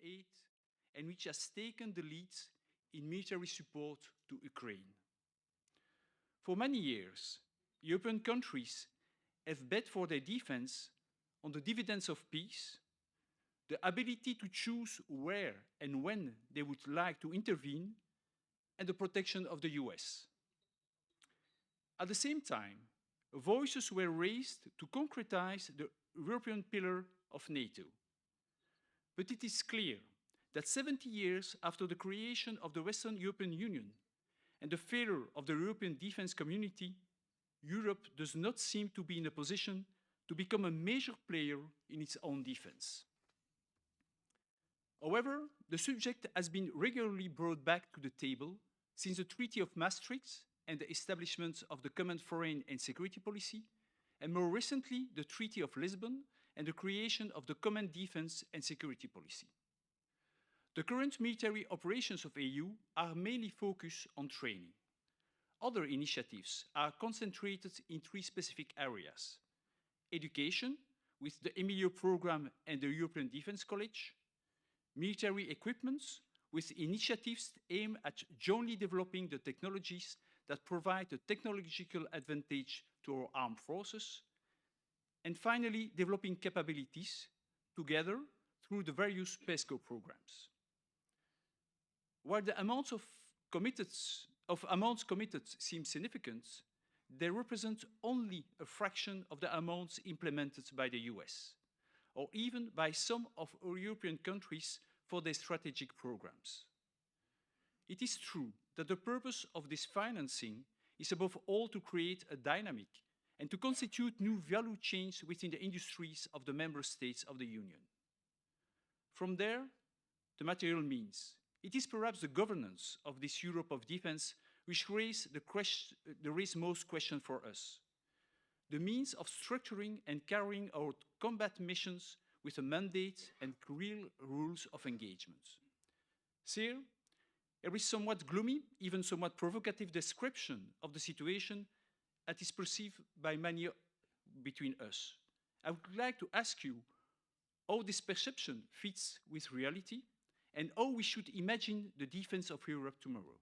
aid and which has taken the lead in military support to Ukraine. For many years, European countries have bet for their defense on the dividends of peace, the ability to choose where and when they would like to intervene, and the protection of the US. At the same time, voices were raised to concretize the European pillar of NATO. But it is clear that 70 years after the creation of the Western European Union and the failure of the European defense community, Europe does not seem to be in a position to become a major player in its own defense. However, the subject has been regularly brought back to the table since the Treaty of Maastricht and the establishment of the Common Foreign and Security Policy, and more recently, the Treaty of Lisbon and the creation of the Common Defense and Security Policy. The current military operations of the EU are mainly focused on training. Other initiatives are concentrated in three specific areas: education, with the Emilio Programme and the European Defence College; military equipments, with initiatives aimed at jointly developing the technologies that provide a technological advantage to our armed forces; and finally, developing capabilities together through the various PESCO programs. While the amounts committed seem significant, they represent only a fraction of the amounts implemented by the US, or even by some of our European countries for their strategic programs. It is true that the purpose of this financing is above all to create a dynamic and to constitute new value chains within the industries of the member states of the Union. From there, the material means. It is perhaps the governance of this Europe of defense which raise most questions for us. The means of structuring and carrying out combat missions with a mandate and real rules of engagement. Here, there is somewhat gloomy, even somewhat provocative description of the situation that is perceived by many between us. I would like to ask you how this perception fits with reality and how we should imagine the defense of Europe tomorrow.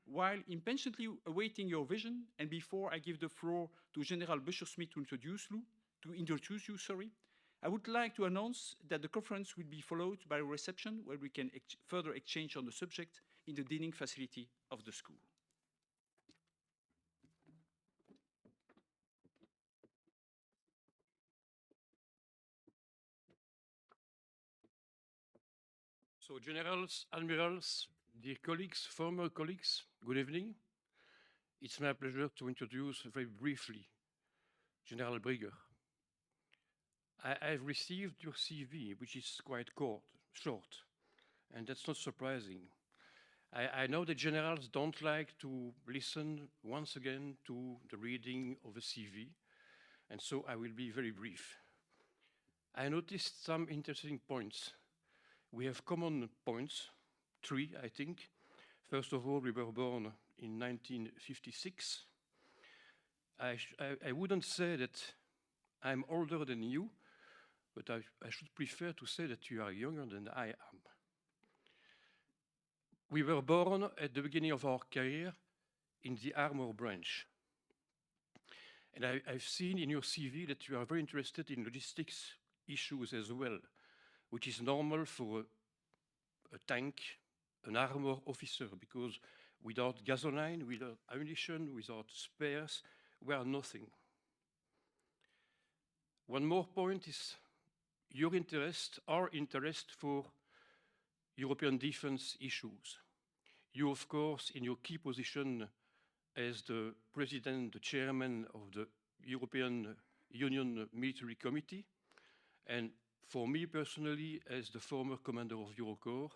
While impatiently awaiting your vision, and before I give the floor to General Buscher-Smith to introduce you, I would like to announce that the conference will be followed by a reception where we can further exchange on the subject in the dining facility of the school. So, Generals, Admirals, dear colleagues, former colleagues, good evening. It's my pleasure to introduce very briefly General Brigger. I've received your CV, which is quite short, and that's not surprising. I know that generals don't like to listen once again to the reading of a CV, and so I will be very brief. I noticed some interesting points. We have common points, 3, I think. First of all, we were born in 1956. I wouldn't say that I'm older than you, but I should prefer to say that you are younger than I am. We were born at the beginning of our career in the armor branch. And I've seen in your CV that you are very interested in logistics issues as well, which is normal for a tank, an armor officer, because without gasoline, without ammunition, without spares, we are nothing. One more point is your interest, our interest for European defense issues. You, of course, in your key position as the president, the chairman of the European Union Military Committee, and for me personally, as the former commander of Eurocorps,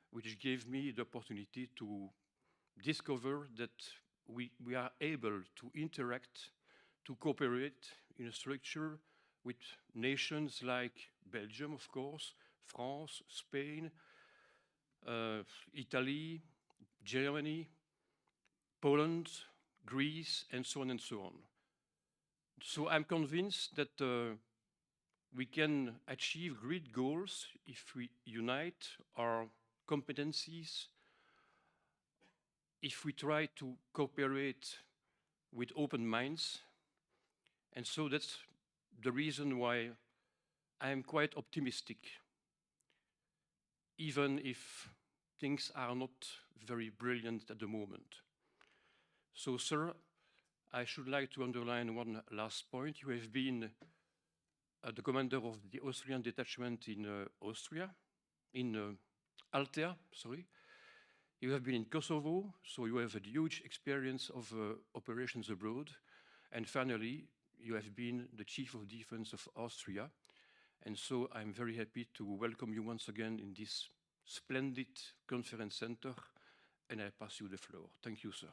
which gave me the opportunity to discover that we are able to interact, to cooperate in a structure with nations like Belgium, of course, France, Spain, Italy, Germany, Poland, Greece, and so on and so on. So I'm convinced that We can achieve great goals if we unite our competencies, if we try to cooperate with open minds. And so that's the reason why I am quite optimistic, even if things are not very brilliant at the moment. So, sir, I should like to underline one last point. You have been the commander of the Austrian detachment in Austria, in Altea, sorry. You have been in Kosovo, so you have a huge experience of operations abroad. And finally, you have been the Chief of Defense of Austria. And so I'm very happy to welcome you once again in this splendid conference center, and I pass you the floor. Thank you, sir.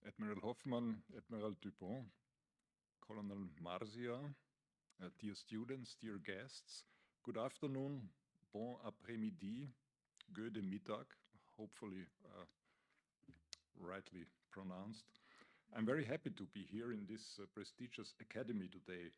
Admiral Hoffmann, Admiral Dupont, Colonel Marzia, dear students, dear guests, good afternoon, bon après-midi, gute Mittag, hopefully rightly pronounced. I'm very happy to be here in this prestigious academy today.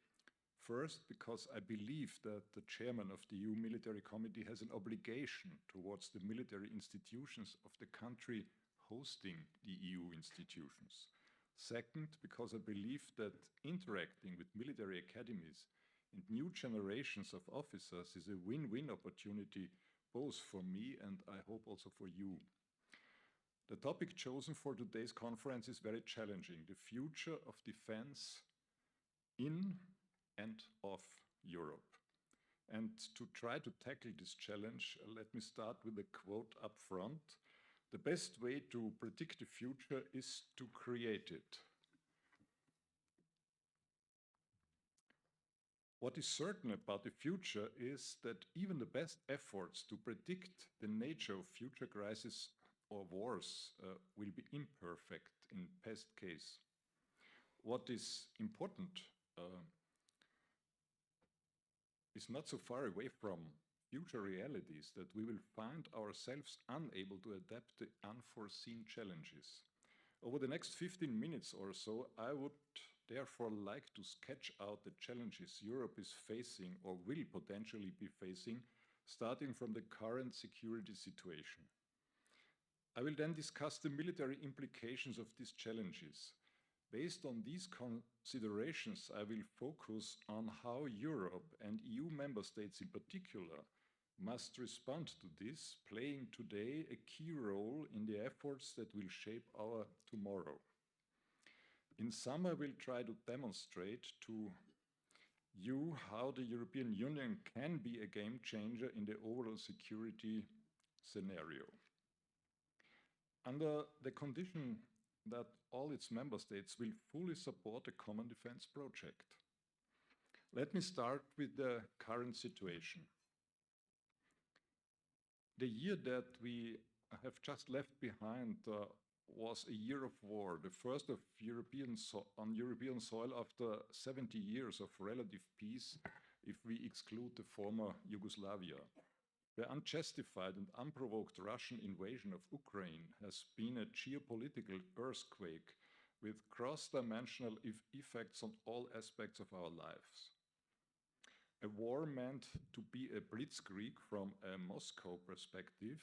First, because I believe that the chairman of the EU Military Committee has an obligation towards the military institutions of the country hosting the EU institutions. Second, because I believe that interacting with military academies and new generations of officers is a win-win opportunity both for me and I hope also for you. The topic chosen for today's conference is very challenging: the future of defense in and of Europe. And to try to tackle this challenge, let me start with a quote up front. The best way to predict the future is to create it. What is certain about the future is that even the best efforts to predict the nature of future crises or wars will be imperfect in best case. What is important is not so far away from future realities that we will find ourselves unable to adapt to unforeseen challenges. Over the next 15 minutes or so, I would therefore like to sketch out the challenges Europe is facing or will potentially be facing, starting from the current security situation. I will then discuss the military implications of these challenges. Based on these considerations, I will focus on how Europe and EU member states in particular must respond to this, playing today a key role in the efforts that will shape our tomorrow. In sum, I will try to demonstrate to you how the European Union can be a game changer in the overall security scenario. Under the condition that all its member states will fully support the common defense project. Let me start with the current situation. The year that we have just left behind was a year of war, the first of on European soil after 70 years of relative peace, if we exclude the former Yugoslavia. The unjustified and unprovoked Russian invasion of Ukraine has been a geopolitical earthquake with cross-dimensional effects on all aspects of our lives. A war meant to be a blitzkrieg from a Moscow perspective,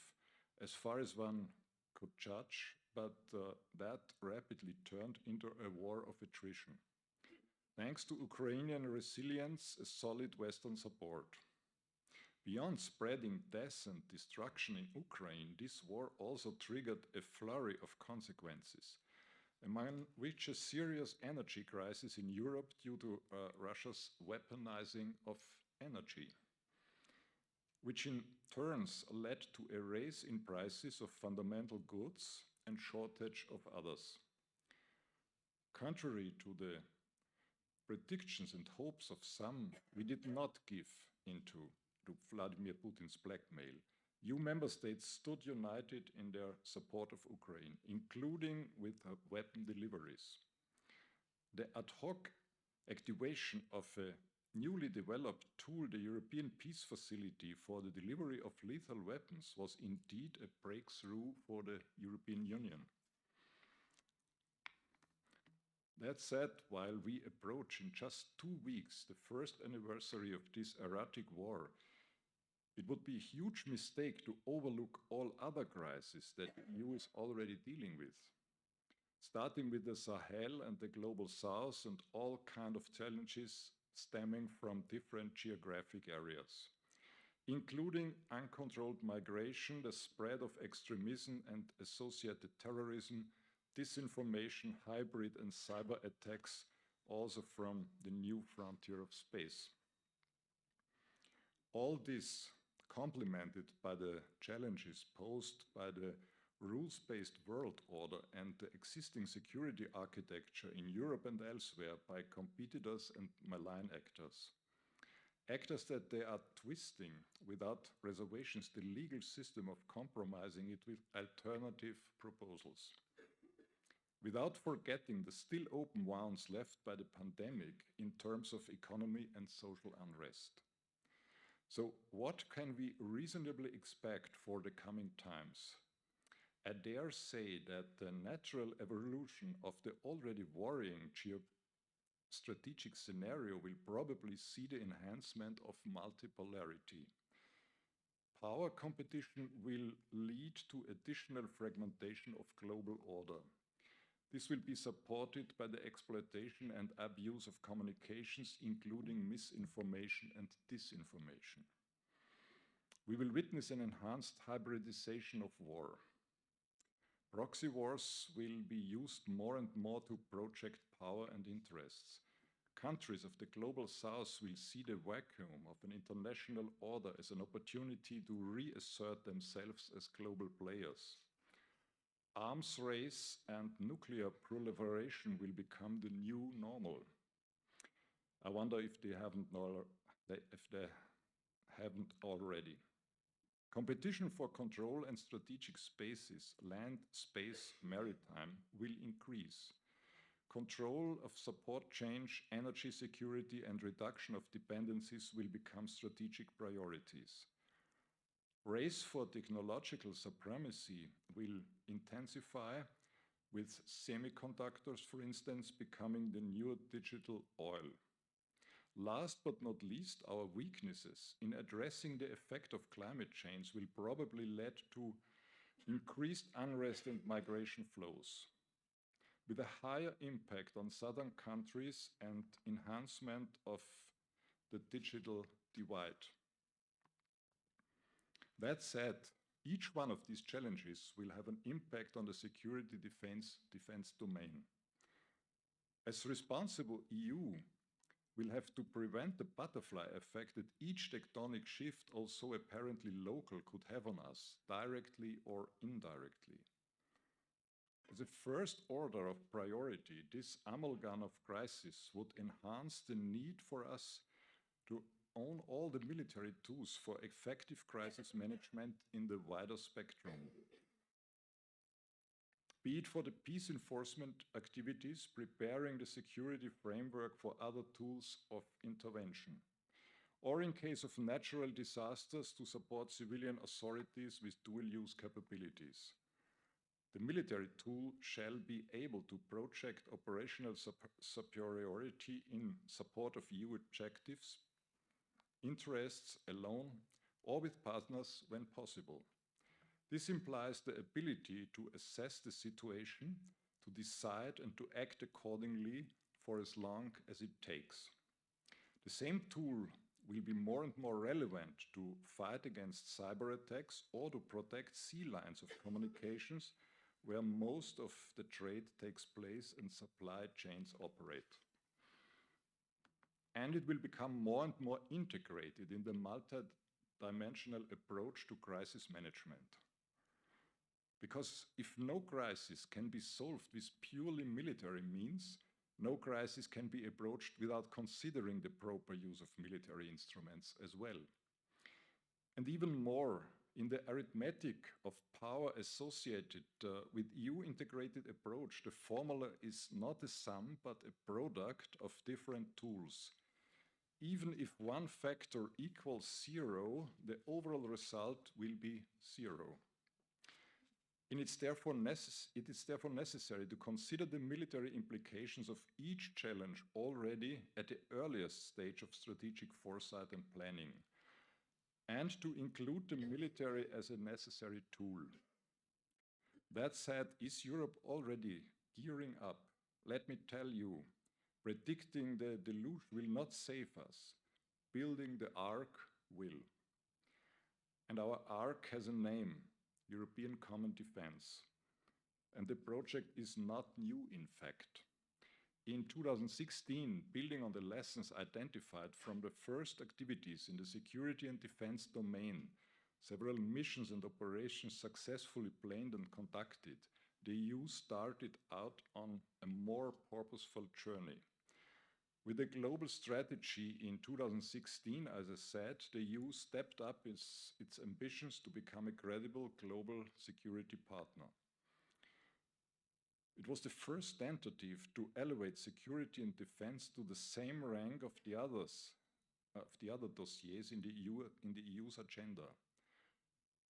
as far as one could judge, but that rapidly turned into a war of attrition. Thanks to Ukrainian resilience, a solid Western support. Beyond spreading death and destruction in Ukraine, this war also triggered a flurry of consequences, among which a serious energy crisis in Europe due to Russia's weaponizing of energy, which in turn led to a raise in prices of fundamental goods and shortage of others. Contrary to the predictions and hopes of some, we did not give into Vladimir Putin's blackmail. EU member states stood united in their support of Ukraine, including with weapon deliveries. The ad hoc activation of a newly developed tool, the European Peace Facility for the delivery of lethal weapons, was indeed a breakthrough for the European Union. That said, while we approach in just 2 weeks the first anniversary of this erratic war, it would be a huge mistake to overlook all other crises that the EU is already dealing with, starting with the Sahel and the Global South and all kinds of challenges stemming from different geographic areas, including uncontrolled migration, the spread of extremism and associated terrorism, disinformation, hybrid and cyber attacks, also from the new frontier of space. All this complemented by the challenges posed by the rules-based world order and the existing security architecture in Europe and elsewhere by competitors and malign actors. Actors that they are twisting without reservations the legal system of compromising it with alternative proposals. Without forgetting the still open wounds left by the pandemic in terms of economy and social unrest. So what can we reasonably expect for the coming times? I dare say that the natural evolution of the already worrying geostrategic scenario will probably see the enhancement of multipolarity. Power competition will lead to additional fragmentation of global order. This will be supported by the exploitation and abuse of communications, including misinformation and disinformation. We will witness an enhanced hybridization of war. Proxy wars will be used more and more to project power and interests. Countries of the Global South will see the vacuum of an international order as an opportunity to reassert themselves as global players. Arms race and nuclear proliferation will become the new normal. I wonder if they haven't already. Competition for control and strategic spaces, land, space, maritime, will increase. Control of support chain, energy security, and reduction of dependencies will become strategic priorities. Race for technological supremacy will intensify, with semiconductors, for instance, becoming the new digital oil. Last but not least, our weaknesses in addressing the effect of climate change will probably lead to increased unrest and migration flows, with a higher impact on southern countries and enhancement of the digital divide. That said, each one of these challenges will have an impact on the security defense domain. As responsible EU, we'll have to prevent the butterfly effect that each tectonic shift, also apparently local, could have on us, directly or indirectly. As a first order of priority, this amalgam of crises would enhance the need for us to own all the military tools for effective crisis management in the wider spectrum. Be it for the peace enforcement activities, preparing the security framework for other tools of intervention, or in case of natural disasters to support civilian authorities with dual-use capabilities. The military tool shall be able to project operational superiority in support of EU objectives, interests alone, or with partners when possible. This implies the ability to assess the situation, to decide and to act accordingly for as long as it takes. The same tool will be more and more relevant to fight against cyber attacks or to protect sea lines of communications where most of the trade takes place and supply chains operate. And it will become more and more integrated in the multi-dimensional approach to crisis management. Because if no crisis can be solved with purely military means, no crisis can be approached without considering the proper use of military instruments as well. And even more, In the arithmetic of power associated with EU integrated approach, the formula is not a sum but a product of different tools. Even if one factor equals 0, the overall result will be 0. It is therefore necessary to consider the military implications of each challenge already at the earliest stage of strategic foresight and planning, and to include the military as a necessary tool. That said, is Europe already gearing up? Let me tell you, predicting the deluge will not save us. Building the ark will. And our ark has a name, European Common Defense. And the project is not new, in fact. In 2016, building on the lessons identified from the first activities in the security and defense domain, several missions and operations successfully planned and conducted, the EU started out on a more purposeful journey. With a global strategy in 2016, as I said, the EU stepped up its ambitions to become a credible global security partner. It was the first tentative to elevate security and defense to the same rank of the other dossiers in the EU's agenda.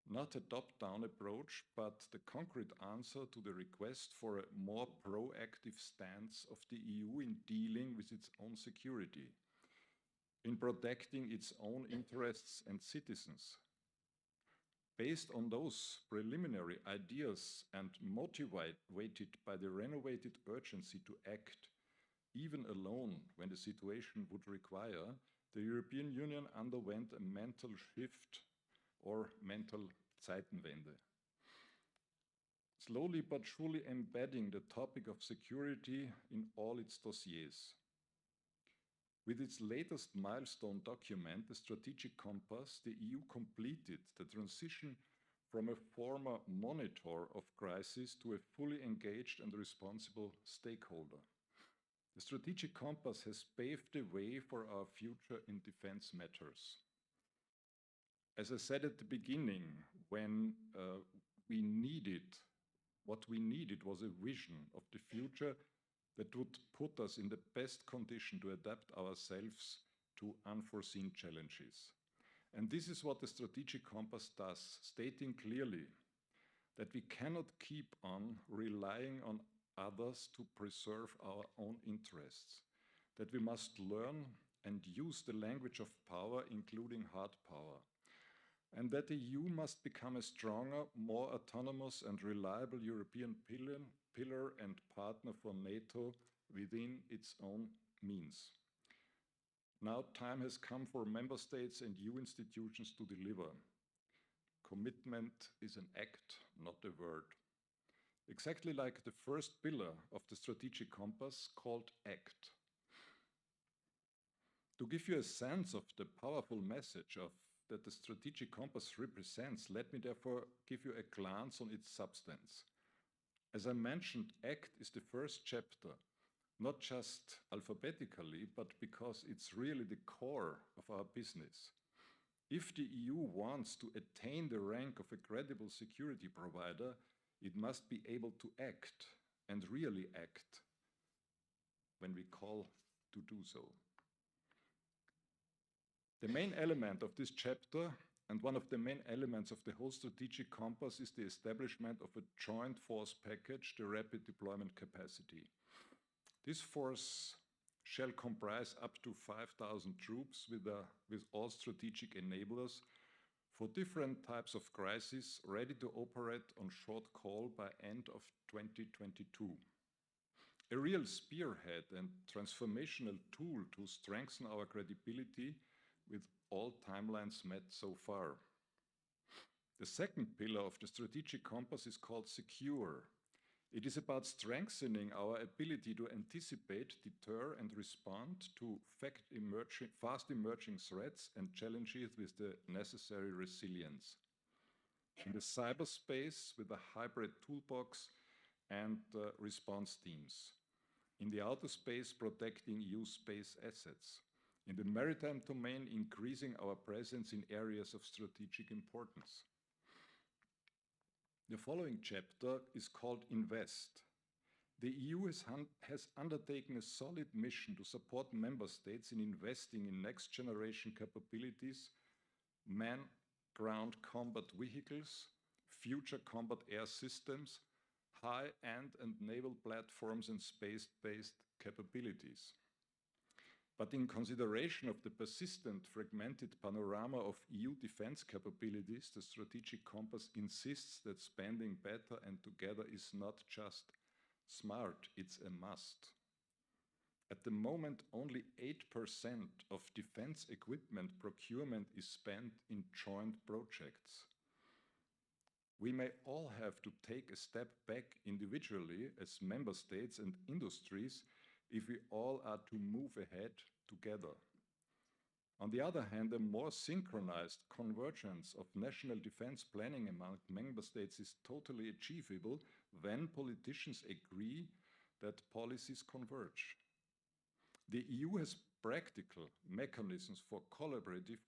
Not a top-down approach, but the concrete answer to the request for a more proactive stance of the EU in dealing with its own security, in protecting its own interests and citizens. Based on those preliminary ideas and motivated by the renovated urgency to act, even alone when the situation would require, the European Union underwent a mental shift or mental Zeitenwende. Slowly but surely embedding the topic of security in all its dossiers. With its latest milestone document, the Strategic Compass, the EU completed the transition from a former monitor of crisis to a fully engaged and responsible stakeholder. The Strategic Compass has paved the way for our future in defense matters. As I said at the beginning, when what we needed was a vision of the future that would put us in the best condition to adapt ourselves to unforeseen challenges. And this is what the Strategic Compass does, stating clearly that we cannot keep on relying on others to preserve our own interests, that we must learn and use the language of power, including hard power, and that the EU must become a stronger, more autonomous and reliable European pillar and partner for NATO within its own means. Now time has come for member states and EU institutions to deliver. Commitment is an act, not a word. Exactly like the first pillar of the Strategic Compass called ACT. To give you a sense of the powerful message that the Strategic Compass represents, let me therefore give you a glance on its substance. As I mentioned, ACT is the first chapter, not just alphabetically, but because it's really the core of our business. If the EU wants to attain the rank of a credible security provider, it must be able to act, and really act, when we call to do so. The main element of this chapter, and one of the main elements of the whole Strategic Compass, is the establishment of a joint force package, the Rapid Deployment Capacity. This force shall comprise up to 5,000 troops with all strategic enablers for different types of crises, ready to operate on short call by end of 2022. A real spearhead and transformational tool to strengthen our credibility with all timelines met so far. The second pillar of the Strategic Compass is called Secure. It is about strengthening our ability to anticipate, deter, and respond to fast emerging threats and challenges with the necessary resilience. In the cyberspace, with a hybrid toolbox and response teams. In the outer space, protecting EU space assets. In the maritime domain, increasing our presence in areas of strategic importance. The following chapter is called Invest. The EU has undertaken a solid mission to support member states in investing in next generation capabilities, man-ground combat vehicles, future combat air systems, high-end and naval platforms and space-based capabilities. But in consideration of the persistent fragmented panorama of EU defense capabilities, the strategic compass insists that spending better and together is not just smart, it's a must. At the moment, only 8% of defense equipment procurement is spent in joint projects. We may all have to take a step back individually as member states and industries if we all are to move ahead together. On the other hand, a more synchronized convergence of national defense planning among member states is totally achievable when politicians agree that policies converge. The EU has practical mechanisms for collaborative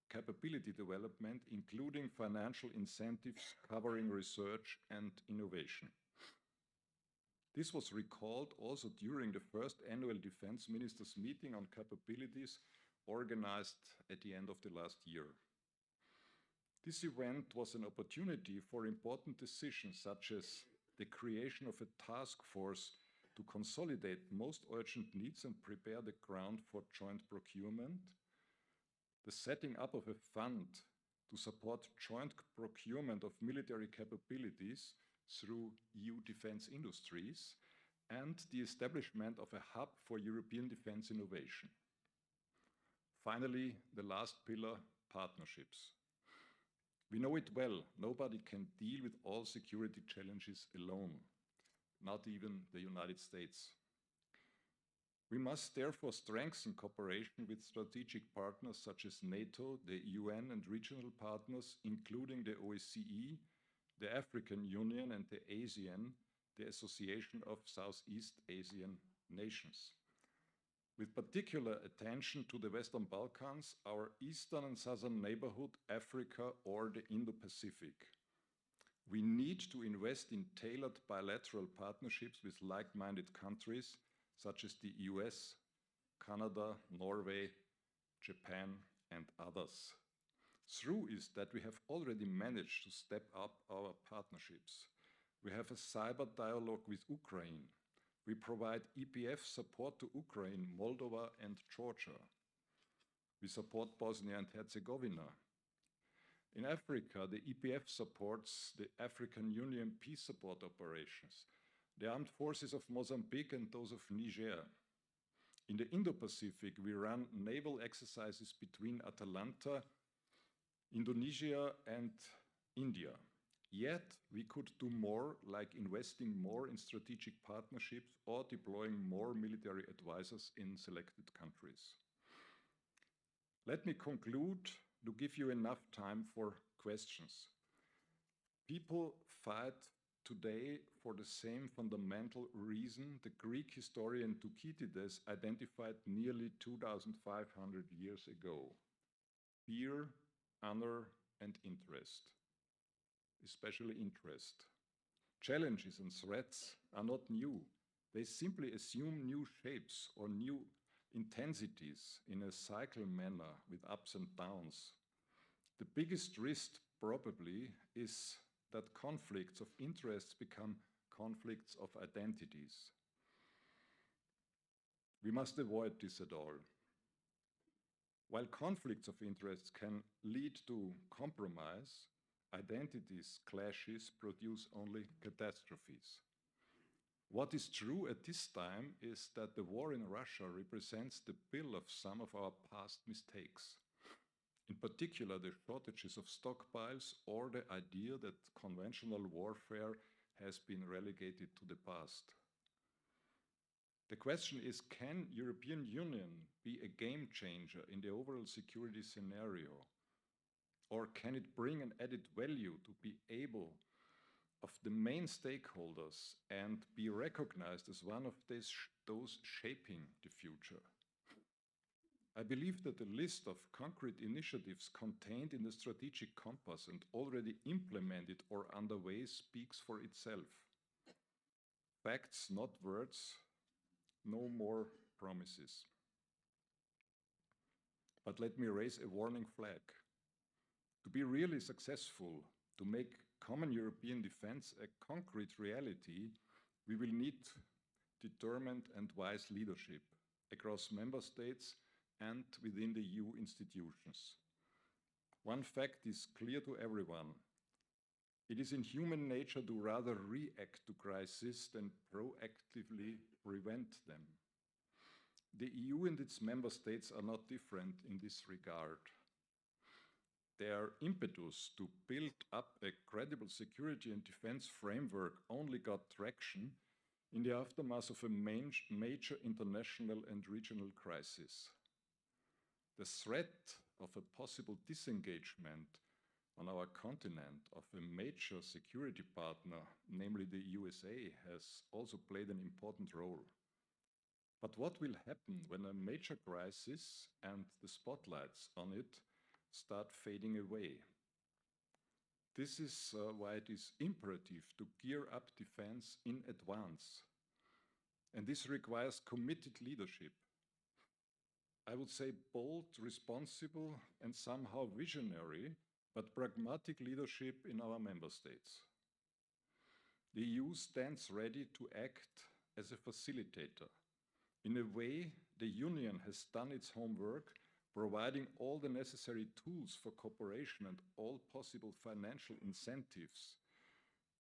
capability development, including financial incentives covering research and innovation. This was recalled also during the first annual defense ministers' meeting on capabilities organized at the end of the last year. This event was an opportunity for important decisions such as the creation of a task force to consolidate most urgent needs and prepare the ground for joint procurement, the setting up of a fund to support joint procurement of military capabilities through EU defense industries, and the establishment of a hub for European defense innovation. Finally, the last pillar, partnerships. We know it well, nobody can deal with all security challenges alone, not even the United States. We must therefore strengthen cooperation with strategic partners such as NATO, the UN and regional partners, including the OSCE, the African Union and the ASEAN, the Association of Southeast Asian Nations. With particular attention to the Western Balkans, our eastern and southern neighborhood, Africa or the Indo-Pacific. We need to invest in tailored bilateral partnerships with like-minded countries such as the US, Canada, Norway, Japan, and others. True is that we have already managed to step up our partnerships. We have a cyber dialogue with Ukraine. We provide EPF support to Ukraine, Moldova, and Georgia. We support Bosnia and Herzegovina. In Africa, the EPF supports the African Union peace support operations, the armed forces of Mozambique and those of Niger. In the Indo-Pacific, we run naval exercises between Atalanta, Indonesia, and India. Yet, we could do more, like investing more in strategic partnerships or deploying more military advisors in selected countries. Let me conclude to give you enough time for questions. People fight today for the same fundamental reason the Greek historian Thucydides identified nearly 2,500 years ago: fear, honor, and interest. Especially interest. Challenges and threats are not new. They simply assume new shapes or new intensities in a cycle manner with ups and downs. The biggest risk probably is that conflicts of interests become conflicts of identities. We must avoid this at all. While conflicts of interest can lead to compromise, identities clashes produce only catastrophes. What is true at this time is that the war in Russia represents the bill of some of our past mistakes. In particular, the shortages of stockpiles or the idea that conventional warfare has been relegated to the past. The question is, can European Union be a game changer in the overall security scenario? Or can it bring an added value to be able of the main stakeholders and be recognized as one of those shaping the future? I believe that the list of concrete initiatives contained in the strategic compass and already implemented or underway speaks for itself. Facts, not words, no more promises. But let me raise a warning flag. To be really successful, to make common European defense a concrete reality, we will need determined and wise leadership across member states and within the EU institutions. One fact is clear to everyone. It is in human nature to rather react to crises than proactively prevent them. The EU and its member states are not different in this regard. Their impetus to build up a credible security and defense framework only got traction in the aftermath of a major international and regional crisis. The threat of a possible disengagement on our continent of a major security partner, namely the USA, has also played an important role. But what will happen when a major crisis and the spotlights on it start fading away? This is why it is imperative to gear up defense in advance. And this requires committed leadership. I would say bold, responsible, and somehow visionary, but pragmatic leadership in our member states. The EU stands ready to act as a facilitator. In a way, the Union has done its homework, providing all the necessary tools for cooperation and all possible financial incentives.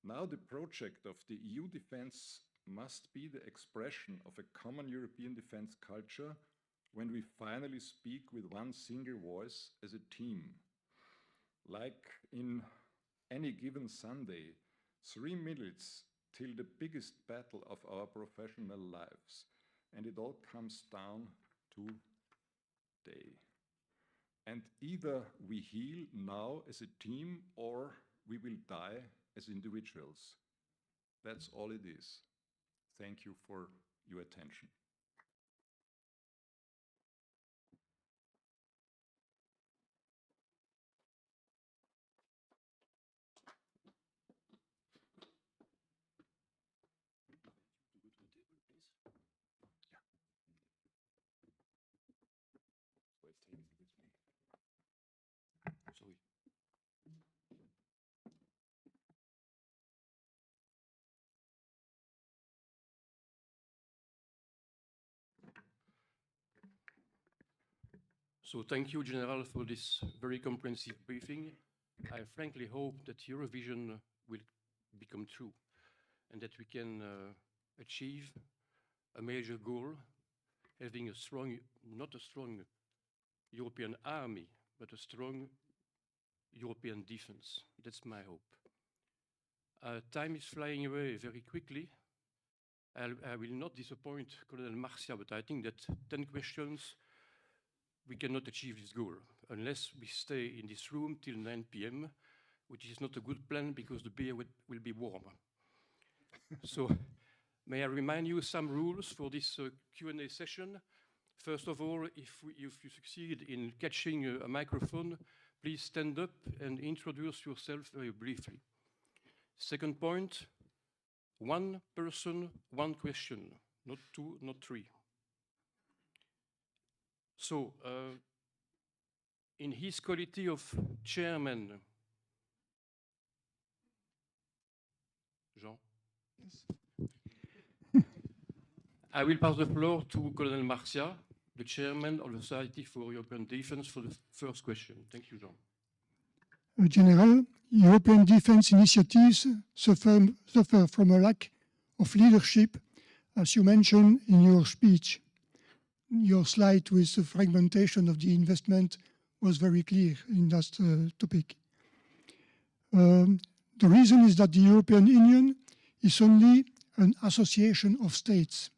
Now the project of the EU defense must be the expression of a common European defense culture when we finally speak with one single voice as a team. Like in any given Sunday, 3 minutes till the biggest battle of our professional lives. And it all comes down to day. And either we heal now as a team or we will die as individuals. That's all it is. Thank you for your attention. Sorry. So thank you, General, for this very comprehensive briefing. I frankly hope that Eurovision will become true and that we can achieve a major goal, having a strong, not a strong European army, but a strong European defense. That's my hope. Time is flying away very quickly. I will not disappoint Colonel Marcia, but I think that 10 questions, we cannot achieve this goal unless we stay in this room till 9 p.m., which is not a good plan because the beer will be warm. So may I remind you some rules for this Q&A session? First of all, if you succeed in catching a microphone, please stand up and introduce yourself very briefly. Second point, one person, one question, not two, not three. So, in his quality of chairman, Jean? Yes. I will pass the floor to Colonel Marcia, the chairman of the Society for European Defense, for the first question. Thank you, Jean. General, European defense initiatives suffer from a lack of leadership, as you mentioned in your speech. Your slide with the fragmentation of the investment was very clear in that topic. The reason is that the European Union is only an association of states.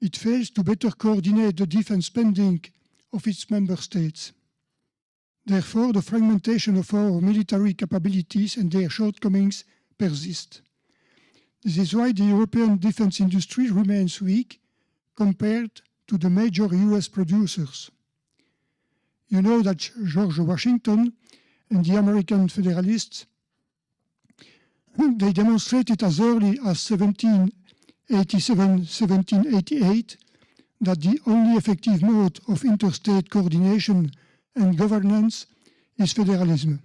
It fails to better coordinate the defense spending of its member states. Therefore, the fragmentation of our military capabilities and their shortcomings persist. This is why the European defense industry remains weak compared to the major US producers. You know that George Washington and the American Federalists, they demonstrated as early as 1787, 1788 that the only effective mode of interstate coordination and governance is federalism.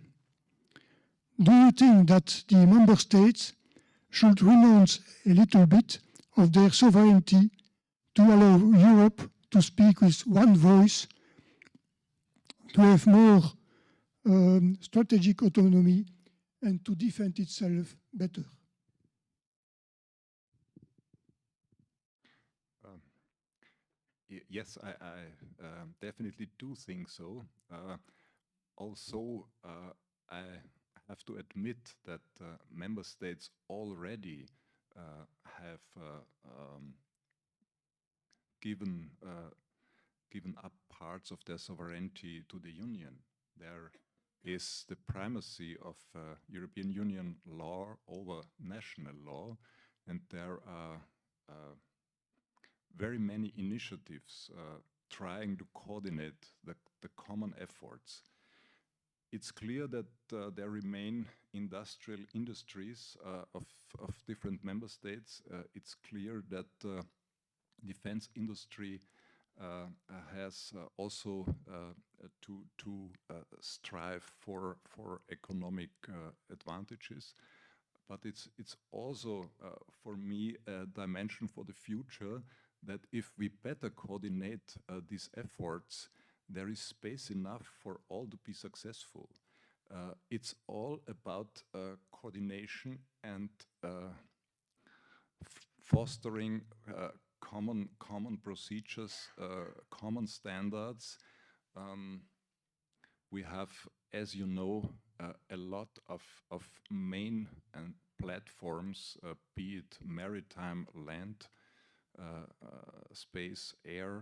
Do you think that the member states should renounce a little bit of their sovereignty to allow Europe to speak with one voice, to have more strategic autonomy, and to defend itself better? Yes, I definitely do think so. Also, I have to admit that member states already have given up parts of their sovereignty to the Union. There is the primacy of European Union law over national law, and there are very many initiatives trying to coordinate the common efforts. It's clear that there remain industrial industries of different member states. It's clear that defense industry has also to strive for economic advantages. But it's also, for me, a dimension for the future that if we better coordinate these efforts, there is space enough for all to be successful. It's all about coordination and fostering common procedures, common standards. We have, as you know, a lot of main and platforms, be it maritime, land, space, air.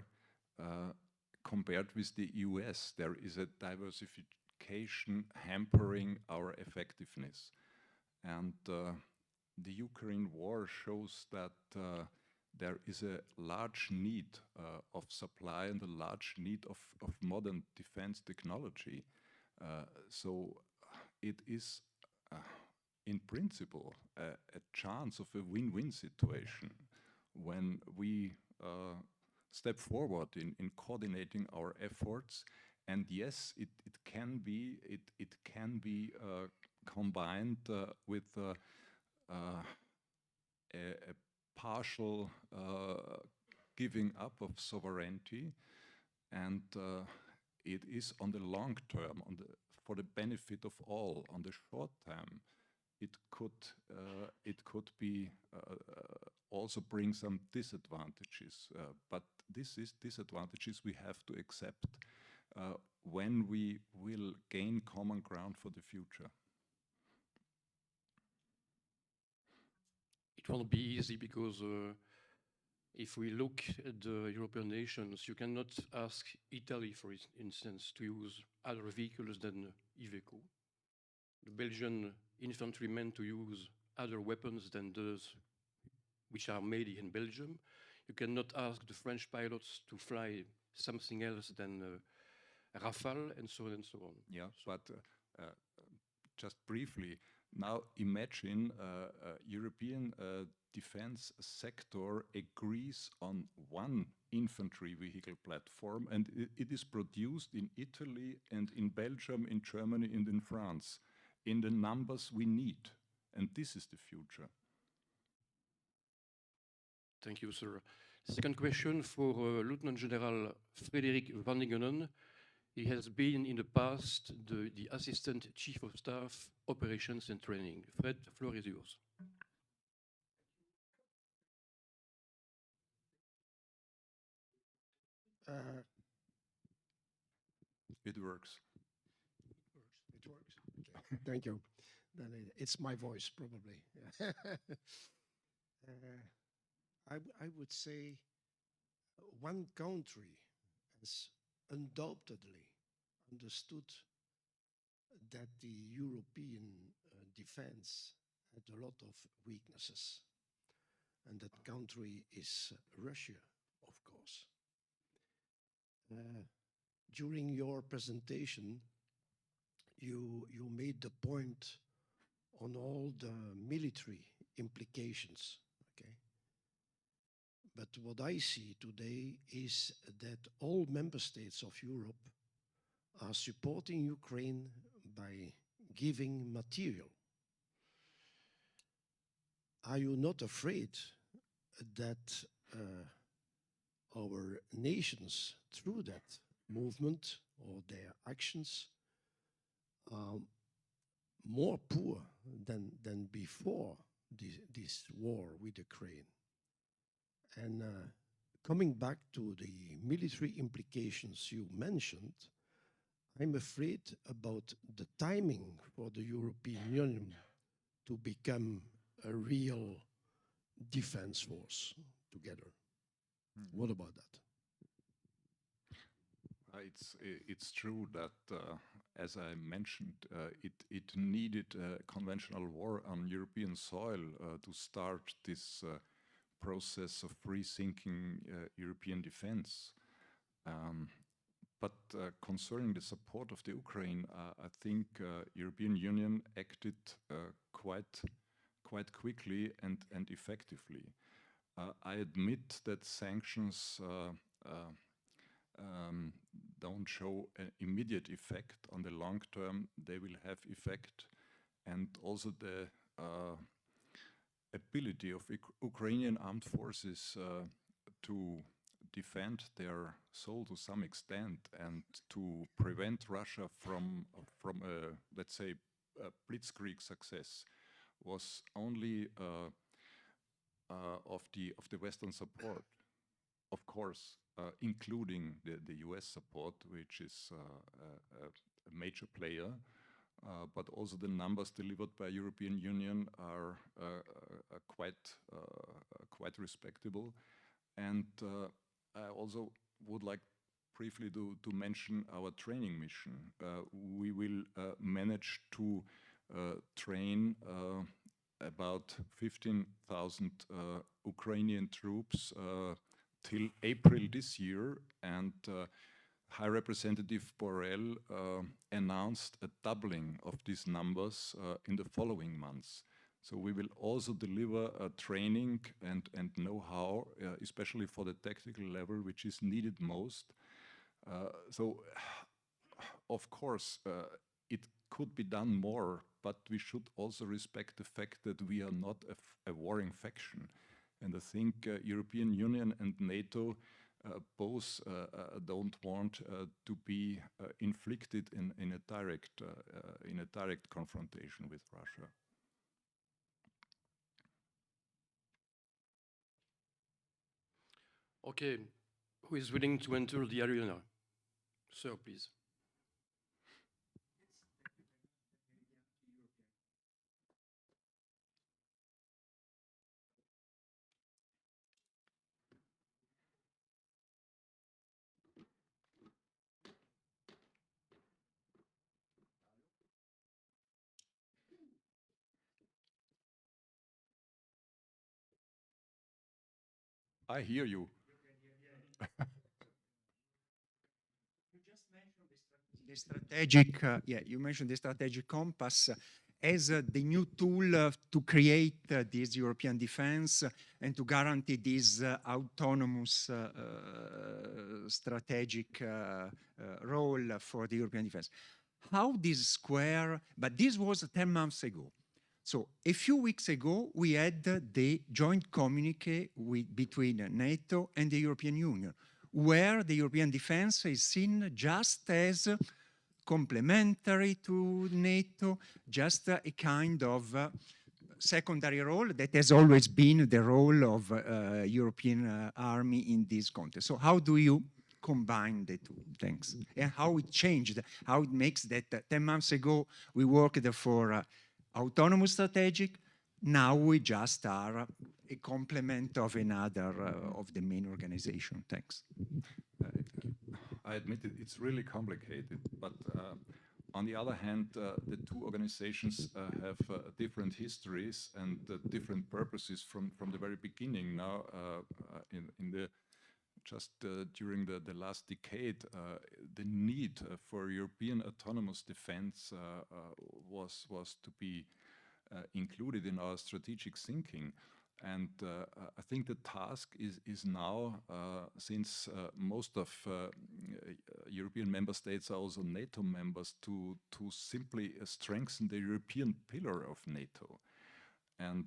Compared with the US, there is a diversification hampering our effectiveness. And the Ukraine war shows that there is a large need of supply and a large need of modern defense technology. So it is, in principle, a chance of a win-win situation when we step forward in coordinating our efforts. And yes, it can be combined with a partial giving up of sovereignty, and it is on the long term, for the benefit of all. On the short term, it could be also bring some disadvantages, but this is disadvantages we have to accept when we will gain common ground for the future. It won't be easy because if we look at the European nations, you cannot ask Italy, for instance, to use other vehicles than Iveco. The Belgian infantrymen to use other weapons than those which are made in Belgium. You cannot ask the French pilots to fly something else than Rafale, and so on and so on. Yeah, but just briefly, now imagine European defense sector agrees on one infantry vehicle platform, and it is produced in Italy and in Belgium, in Germany and in France, in the numbers we need. And this is the future. Thank you, sir. Second question for Lieutenant General Frederick van Ingenen. He has been in the past the Assistant Chief of Staff, Operations and Training. Fred, the floor is yours. It works. It works. Okay. Thank you. Then it's my voice, probably. I would say one country has undoubtedly understood that the European defense had a lot of weaknesses. And that country is Russia, of course. During your presentation, you made the point on all the military implications, okay? But what I see today is that all member states of Europe are supporting Ukraine by giving material. Are you not afraid that our nations, through that movement or their actions, are more poor than before this war with Ukraine? And coming back to the military implications you mentioned, I'm afraid about the timing for the European Union to become a real defense force together. What about that? It's true that, as I mentioned, it needed a conventional war on European soil to start this process of rethinking European defense. But concerning the support of the Ukraine, I think European Union acted quite quickly and effectively. I admit that sanctions don't show an immediate effect. On the long term, they will have effect, and also the ability of Ukrainian armed forces to defend their soul to some extent and to prevent Russia from a, let's say, a blitzkrieg success was only of the Western support, of course, including the US support, which is a major player, but also the numbers delivered by European Union are quite respectable. And I also would like briefly to mention our training mission. We will manage to train about 15,000 Ukrainian troops till April this year, and High Representative Borrell announced a doubling of these numbers in the following months. So we will also deliver training and know-how, especially for the tactical level, which is needed most. So, of course, it could be done more, but we should also respect the fact that we are not a warring faction. And I think European Union and NATO both don't want to be inflicted in a direct confrontation with Russia. Okay, who is willing to enter the arena? Sir, please. I hear you. You just mentioned the strategic, you mentioned the strategic compass as the new tool to create this European defense and to guarantee this autonomous strategic role for the European defense. How this square, but this was 10 months ago. So a few weeks ago, we had the joint communique between NATO and the European Union, where the European defense is seen just as complementary to NATO, just a kind of secondary role that has always been the role of European army in this context. So how do you combine the two things? And how it changed, how it makes that 10 months ago we worked for autonomous strategic, now we just are a complement of another of the main organization. Thanks. I admit it's really complicated, but on the other hand, the two organizations have different histories and different purposes from the very beginning. Now, in the just during the last decade, the need for European autonomous defense was to be included in our strategic thinking. And I think the task is now, since most of European member states are also NATO members, to simply strengthen the European pillar of NATO. And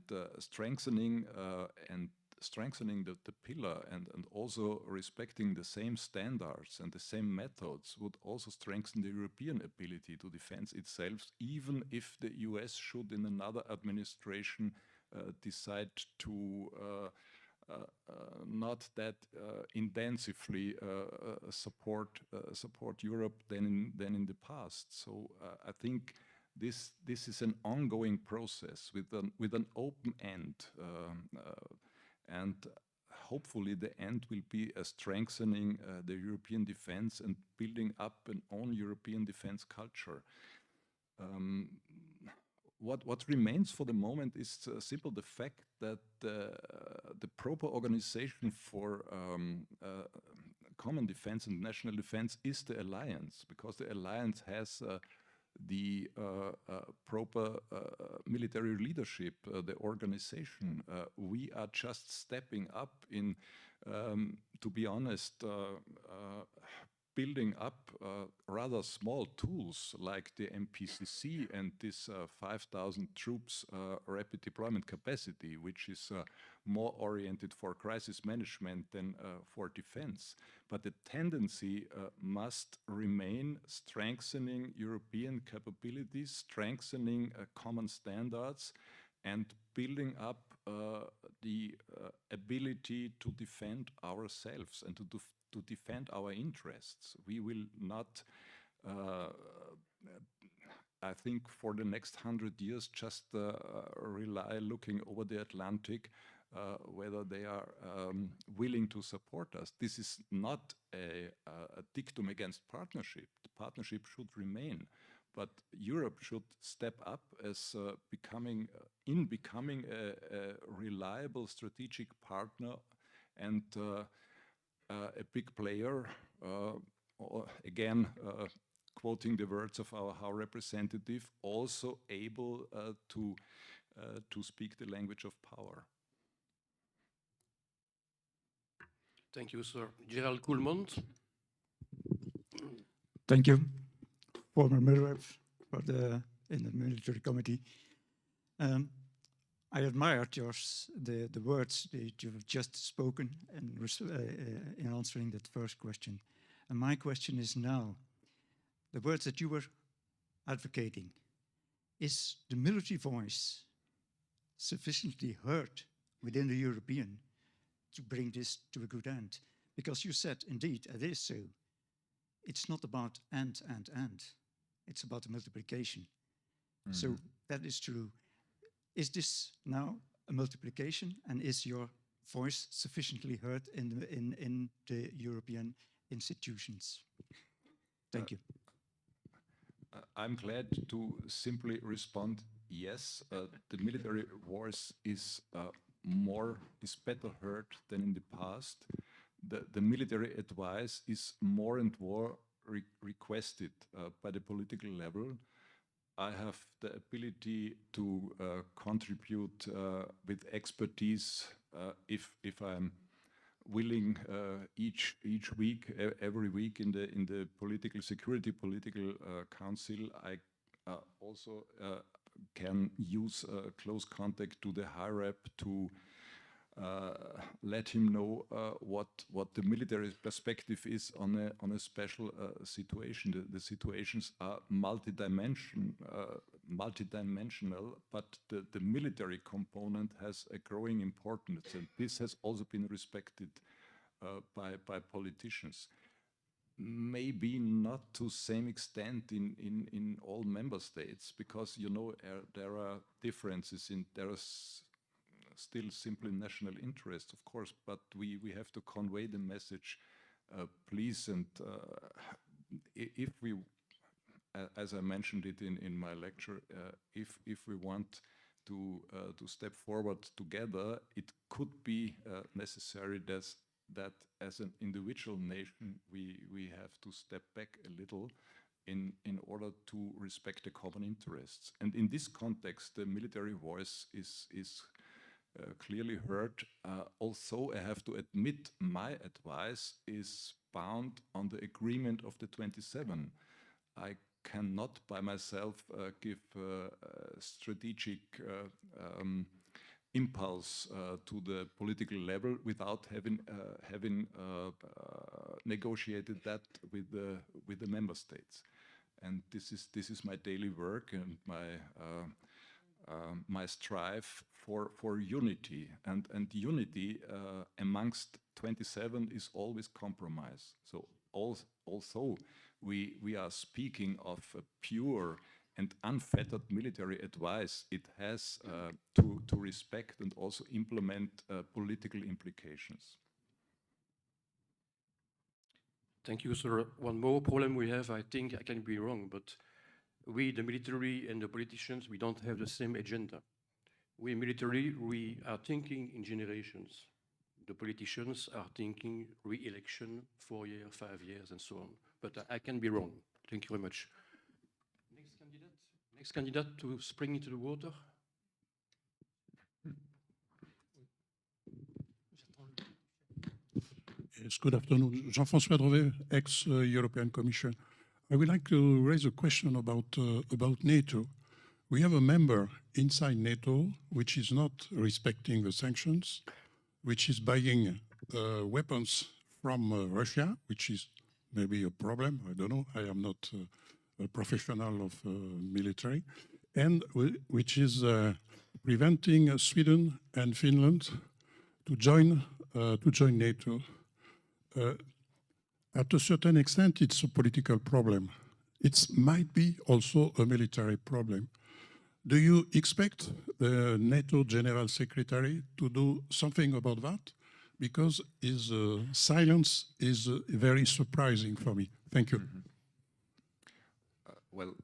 strengthening the pillar and also respecting the same standards and the same methods would also strengthen the European ability to defend itself, even if the US should in another administration decide to not that intensively support Europe than in the past. So I think this is an ongoing process with an open end, and hopefully the end will be a strengthening the European defense and building up an own European defense culture. What remains for the moment is simply the fact that the proper organization for common defense and national defense is the alliance, because the alliance has the proper military leadership, the organization. We are just stepping up in, to be honest, building up rather small tools like the MPCC and this 5,000 troops rapid deployment capacity, which is more oriented for crisis management than for defense. But the tendency must remain strengthening European capabilities, strengthening common standards, and building up the ability to defend ourselves and to defend our interests. We will not, I think, for the next 100 years, just rely looking over the Atlantic whether they are willing to support us. This is not a dictum against partnership. The partnership should remain, but Europe should step up as becoming a reliable strategic partner and a big player, again, quoting the words of our High Representative, also able to speak the language of power. Thank you, sir. Gerald Koolmond. Thank you, former member in the military committee. I admired the words that you've just spoken in answering that first question. And my question is now, the words that you were advocating, is the military voice sufficiently heard within the European to bring this to a good end? Because you said, indeed, it is so. It's not about and. It's about the multiplication. Mm-hmm. So that is true. Is this now a multiplication, and is your voice sufficiently heard in the European institutions? Thank you. I'm glad to simply respond yes. The military voice is better heard than in the past. The military advice is more and more requested by the political level. I have the ability to contribute with expertise if I'm willing each week, every week in the political council. I also can use close contact to the high rep to let him know what the military perspective is on a special situation. The situations are multidimensional, but the military component has a growing importance, and this has also been respected by politicians. Maybe not to the same extent in all member states, because there are differences there are still simply national interest, of course, but we have to convey the message, please, and if we, as I mentioned it in my lecture, if we want to step forward together, it could be necessary that as an individual nation, we have to step back a little in order to respect the common interests. And in this context, the military voice is clearly heard. Also, I have to admit, my advice is bound on the agreement of the 27. I cannot by myself give strategic impulse to the political level without having negotiated that with the member states. And this is my daily work and my strive for unity. And unity amongst 27 is always compromise. So also we are speaking of a pure and unfettered military advice. It has to respect and also implement political implications. Thank you, sir. One more problem we have, I think I can be wrong, but we, the military and the politicians, we don't have the same agenda. We military, we are thinking in generations. The politicians are thinking re-election, 4 years, 5 years, and so on. But I can be wrong. Thank you very much. Next candidate to spring into the water. Yes, good afternoon. Jean-François Drevet, ex-European Commission. I would like to raise a question about NATO. We have a member inside NATO which is not respecting the sanctions, which is buying weapons from Russia, which is maybe a problem. I don't know. I am not a professional of military, and which is preventing Sweden and Finland to join NATO. At a certain extent, it's a political problem. It might be also a military problem. Do you expect the NATO General Secretary to do something about that? Because his silence is very surprising for me. Thank you. Well,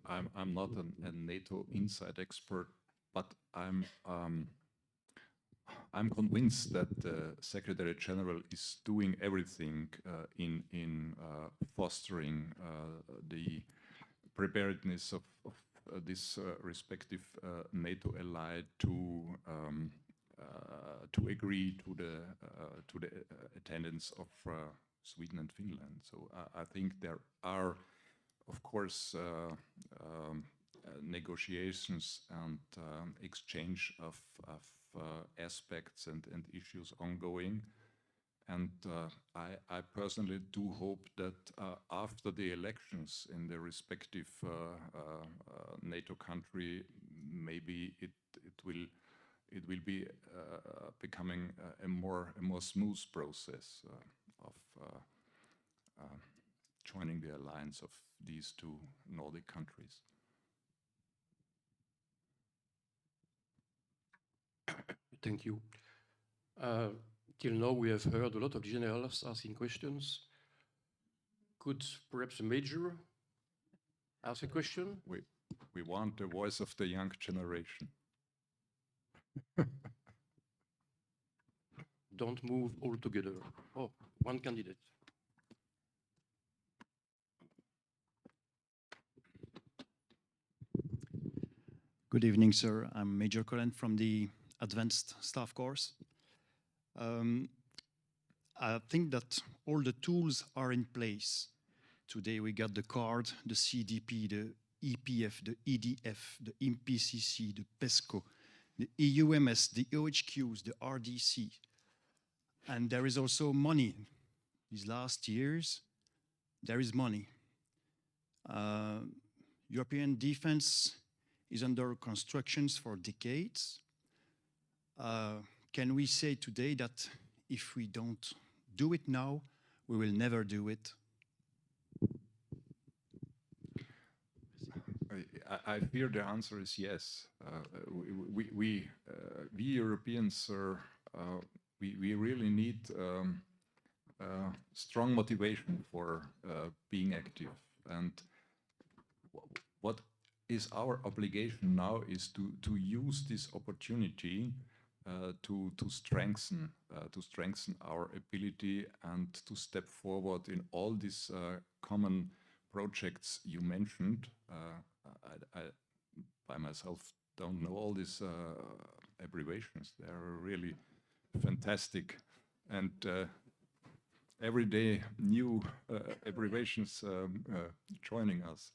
I'm not a NATO inside expert, but I'm convinced that the Secretary General is doing everything in fostering the preparedness of this respective NATO ally to agree to the attendance of Sweden and Finland. So I think there are, of course, negotiations and exchange of aspects and issues ongoing. And I personally do hope that after the elections in the respective NATO country, maybe it will be becoming a more smooth process of joining the alliance of these two Nordic countries. Thank you. Till now, we have heard a lot of generals asking questions. Could perhaps a major ask a question? We want the voice of the young generation. Don't move all together. Oh, one candidate. Good evening, sir. I'm Major Colin from the Advanced Staff Course. I think that all the tools are in place. Today we got the CARD, the CDP, the EPF, the EDF, the MPCC, the PESCO, the EUMS, the OHQs, the RDC. And there is also money. These last years, there is money. European defense is under constructions for decades. Can we say today that if we don't do it now, we will never do it? I fear the answer is yes. We Europeans we really need strong motivation for being active. And what is our obligation now is to use this opportunity to strengthen our ability and to step forward in all these common projects you mentioned. I by myself don't know all these abbreviations. They are really fantastic, and every day new abbreviations joining us.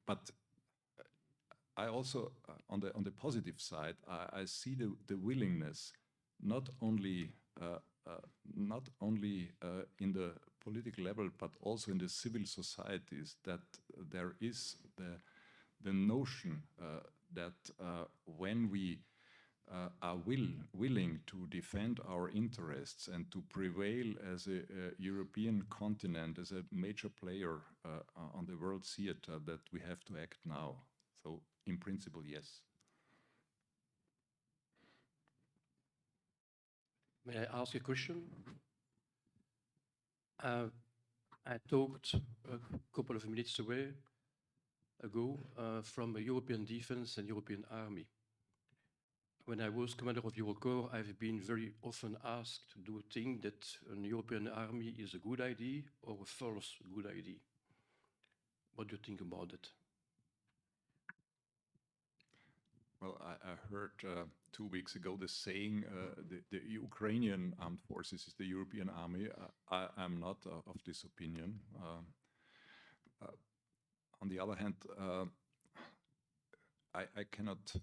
But I also, on the positive side, I see the willingness, not only in the political level, but also in the civil societies, that there is the notion that when we are willing to defend our interests and to prevail as a European continent, as a major player on the world theater, that we have to act now. So, in principle, yes. May I ask a question? I talked a couple of minutes ago from a European defense and European army. When I was commander of Eurocorps, I've been very often asked, do you think that a European army is a good idea or a false good idea? What do you think about it? Well, I heard 2 weeks ago the saying, the Ukrainian armed forces is the European army. I'm not of this opinion. On the other hand, I cannot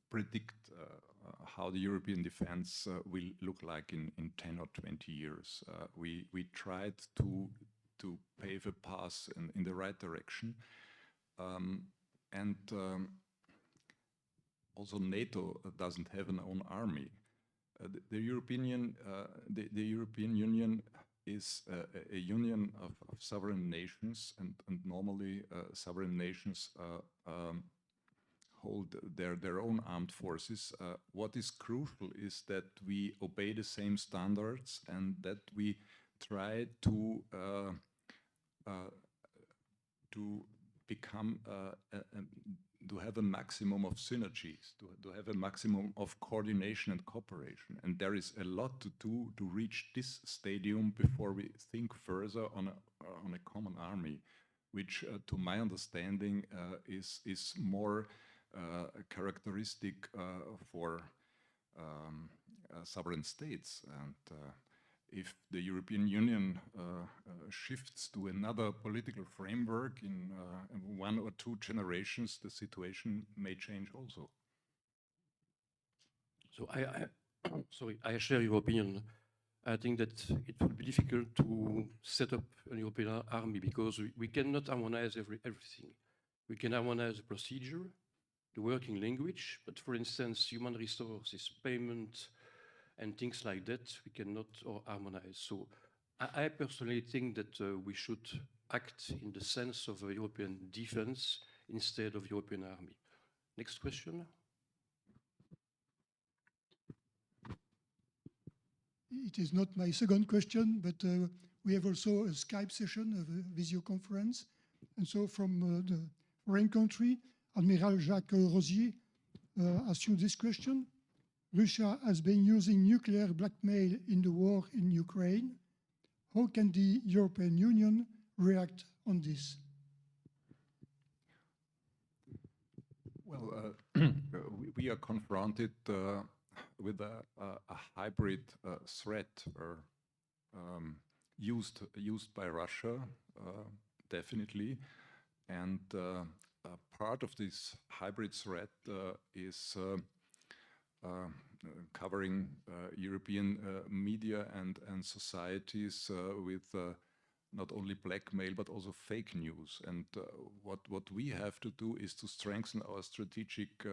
predict how the European defense will look like in 10 or 20 years. We tried to pave a path in the right direction. Also, NATO doesn't have an own army. The European Union is a union of sovereign nations, and normally sovereign nations hold their own armed forces. What is crucial is that we obey the same standards and that we try to become to have a maximum of synergies, to have a maximum of coordination and cooperation. And there is a lot to do to reach this stadium before we think further on a common army, which, to my understanding, is more characteristic for sovereign states. And if the European Union shifts to another political framework in 1 or 2 generations, the situation may change also. So I share your opinion. I think that it would be difficult to set up an European army because we cannot harmonize everything. We can harmonize the procedure, the working language, but for instance, human resources, payment, and things like that, we cannot harmonize. So I personally think that we should act in the sense of a European defense instead of European army. Next question. It is not my second question, but we have also a Skype session, a video conference. And so from the foreign country, Admiral Jacques Rosier asked you this question. Russia has been using nuclear blackmail in the war in Ukraine. How can the European Union react on this? Well, we are confronted with a hybrid threat used by Russia, definitely. And part of this hybrid threat is covering European media and societies with not only blackmail but also fake news. And what we have to do is to strengthen our strategic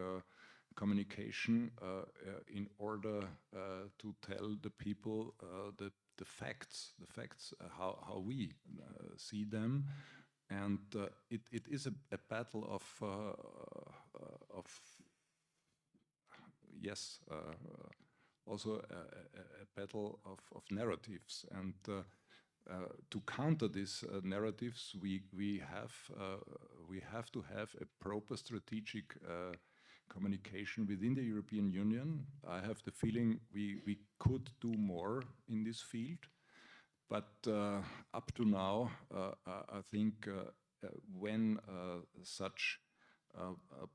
communication in order to tell the people the facts, how we see them. And it is a battle of yes, also a battle of narratives. And to counter these narratives, we have to have a proper strategic communication within the European Union. I have the feeling we could do more in this field. But up to now, I think when such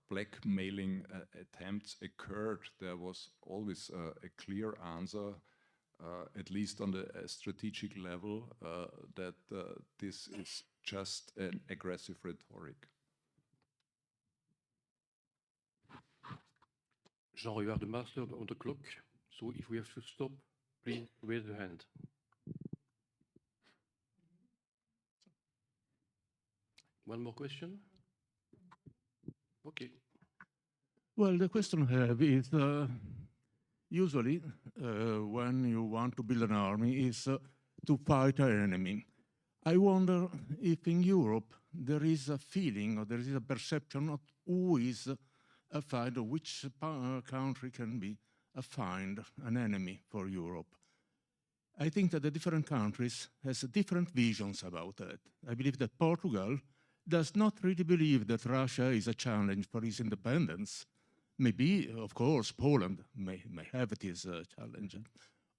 blackmailing attempts occurred, there was always a clear answer, at least on the strategic level, that this is just an aggressive rhetoric. Jean, you are the master on the clock, so if we have to stop, please raise your hand. One more question? Okay. Well, the question I have is, usually when you want to build an army is to fight an enemy. I wonder if in Europe there is a feeling or there is a perception of who is a fight, or which country can be an enemy for Europe. I think that the different countries has different visions about that. I believe that Portugal does not really believe that Russia is a challenge for its independence. Maybe, of course, Poland may have it as a challenge.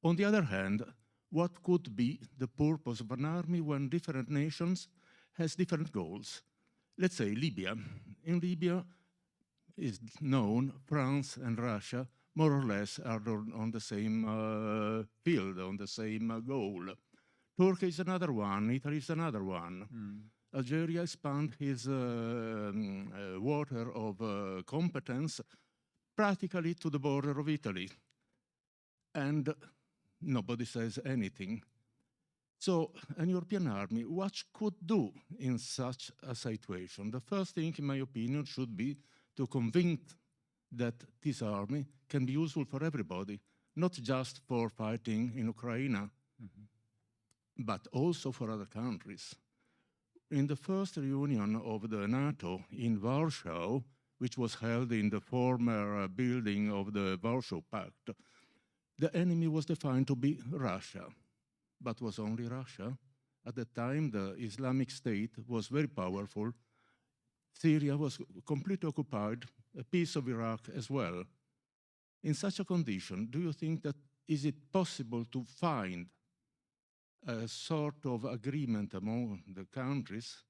On the other hand, what could be the purpose of an army when different nations has different goals? Let's say Libya. In Libya, is known France and Russia more or less are on the same field, on the same goal. Turkey is another one, Italy is another one. Algeria expand his water of competence practically to the border of Italy. And nobody says anything. So an European army, what could do in such a situation? The first thing, in my opinion, should be to convince that this army can be useful for everybody, not just for fighting in Ukraine, but also for other countries. In the first reunion of the NATO in Warsaw, which was held in the former building of the Warsaw Pact, the enemy was defined to be Russia, but was only Russia. At the time, the Islamic State was very powerful. Syria was completely occupied, a piece of Iraq as well. In such a condition, do you think that is it possible to find a sort of agreement among the countries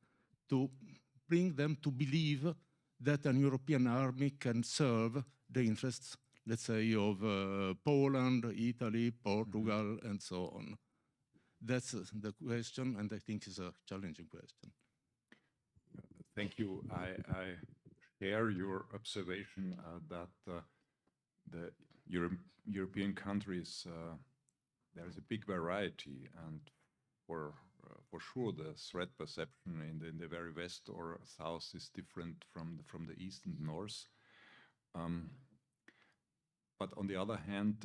to bring them to believe that an European army can serve the interests, let's say, of Poland, Italy, Portugal, and so on? That's the question, and I think it's a challenging question. Thank you. I share your observation that the European countries, there is a big variety, and for sure the threat perception in the very west or south is different from the east and north. But on the other hand,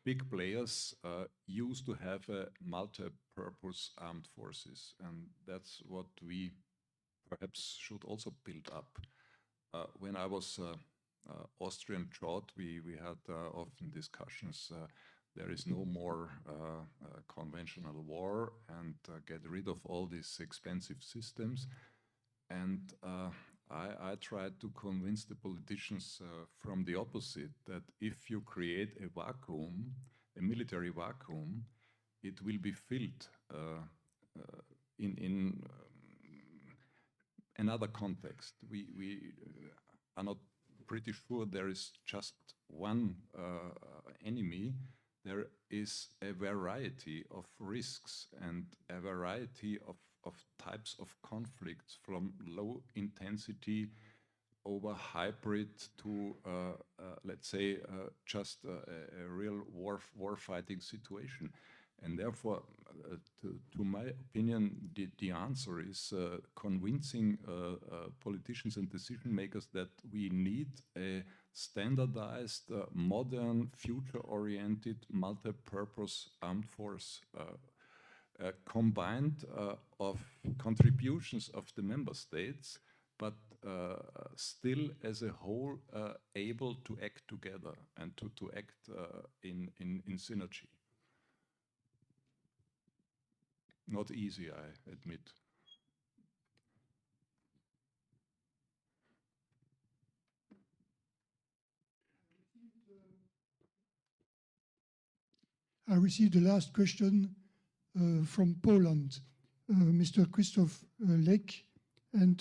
big players used to have a multi-purpose armed forces, and that's what we perhaps should also build up. When I was Austrian taught, we had often discussions. There is no more conventional war, and get rid of all these expensive systems. And I tried to convince the politicians from the opposite, that if you create a vacuum, a military vacuum, it will be filled in another context. We are not pretty sure there is just one enemy. There is a variety of risks and a variety of types of conflicts, from low intensity over hybrid to, let's say, just a real war-fighting situation. And therefore, to my opinion, the answer is convincing politicians and decision makers that we need a standardized, modern, future-oriented, multi-purpose armed force combined of contributions of the member states, but still as a whole able to act together and to act in synergy. Not easy, I admit. I received the last question from Poland, Mr. Krzysztof Lek and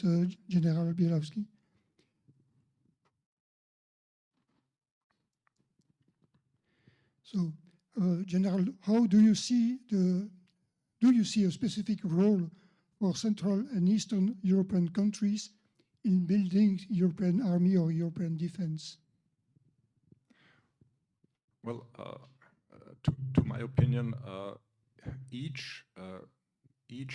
General Bielawski. So, General, how do you see a specific role for Central and Eastern European countries in building European army or European defense? Well, to my opinion, each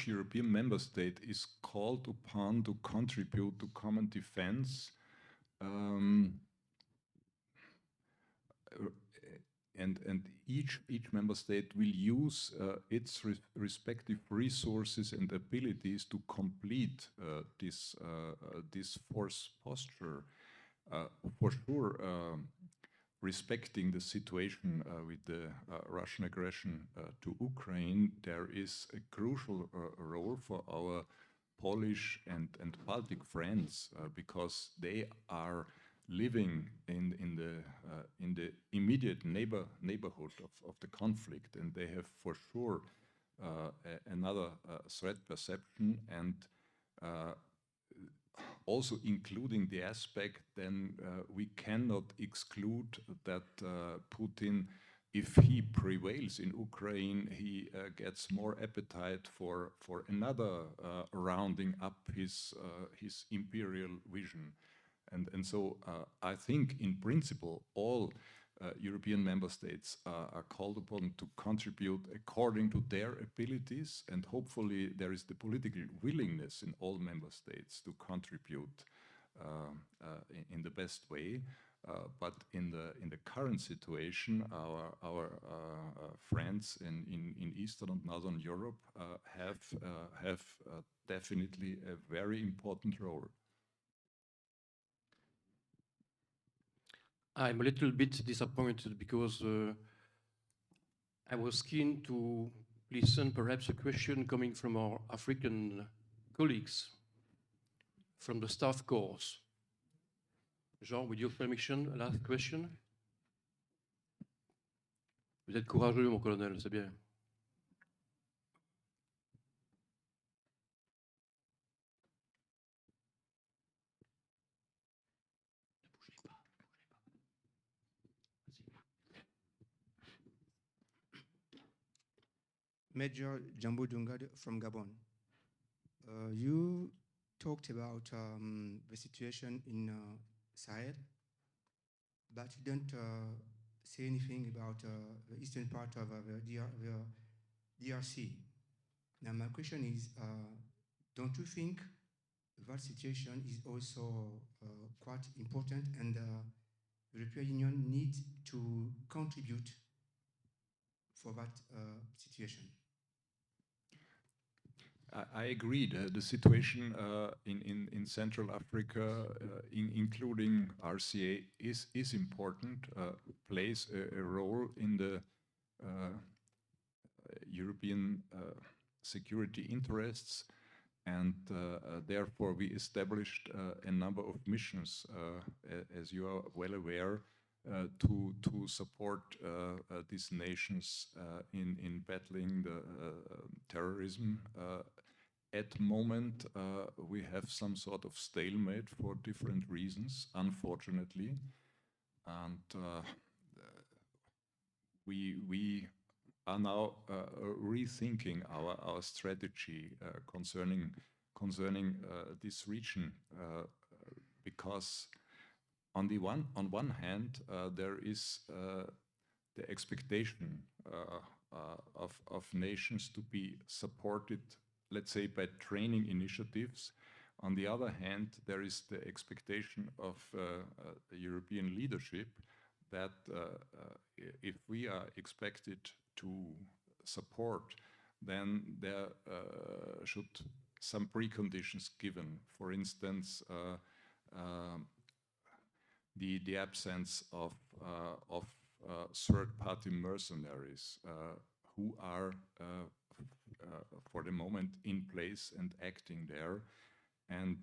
European member state is called upon to contribute to common defense, and each member state will use its respective resources and abilities to complete this force posture. For sure, respecting the situation with the Russian aggression to Ukraine, there is a crucial role for our Polish and Baltic friends because they are living in the immediate neighborhood of the conflict, and they have for sure another threat perception, and also including the aspect, then we cannot exclude that Putin, if he prevails in Ukraine, he gets more appetite for another rounding up his imperial vision. And so I think in principle all European member states are called upon to contribute according to their abilities, and hopefully there is the political willingness in all member states to contribute in the best way. But in the current situation, our friends in Eastern and Northern Europe have definitely a very important role. I'm a little bit disappointed because I was keen to listen perhaps a question coming from our African colleagues from the staff course. Jean, with your permission, last question. Vous êtes courageux, mon colonel, c'est bien. Major Jambo Dungad from Gabon. You talked about the situation in Sahel, but you don't say anything about the eastern part of the DRC. Now my question is, don't you think that situation is also quite important, and the European Union needs to contribute for that situation? I agree. The situation in Central Africa, including RCA, is important, plays a role in the European security interests, and therefore we established a number of missions, as you are well aware, to support these nations in battling the terrorism. At the moment, we have some sort of stalemate for different reasons, unfortunately, and we are now rethinking our strategy concerning this region, because on one hand, there is the expectation of nations to be supported, let's say, by training initiatives. On the other hand, there is the expectation of the European leadership that if we are expected to support, then there should some preconditions given. For instance, the absence of third-party mercenaries who are for the moment in place and acting there, and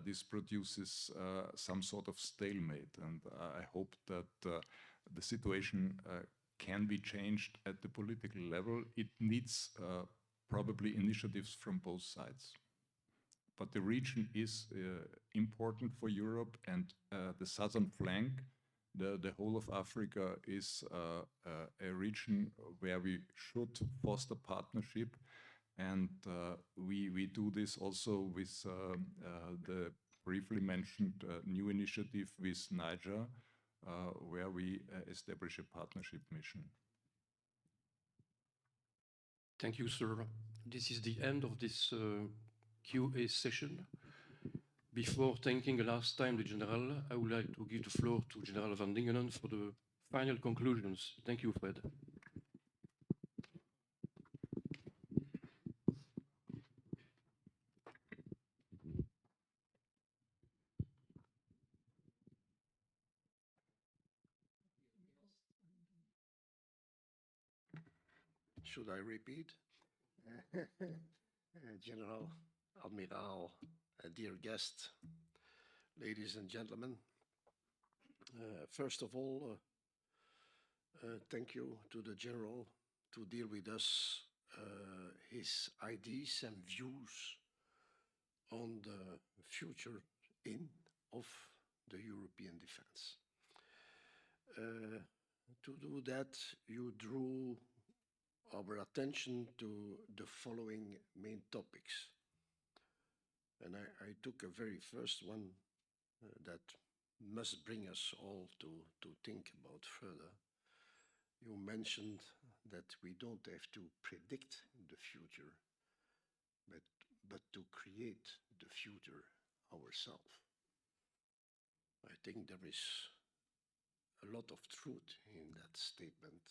this produces some sort of stalemate. And I hope that the situation can be changed at the political level. It needs probably initiatives from both sides. But the region is important for Europe, and the southern flank, the whole of Africa, is a region where we should foster partnership. And we do this also with the briefly mentioned new initiative with Niger, where we establish a partnership mission. Thank you, sir. This is the end of this QA session. Before thanking the last time the General, I would like to give the floor to General van Dingenen for the final conclusions. Thank you, Fred. Should I repeat? General, Admiral, dear guest, ladies and gentlemen, first of all, thank you to the General to deal with us his ideas and views on the future of the European defense. To do that, you drew our attention to the following main topics. And I took a very first one that must bring us all to think about further. You mentioned that we don't have to predict the future, but to create the future ourselves. I think there is a lot of truth in that statement.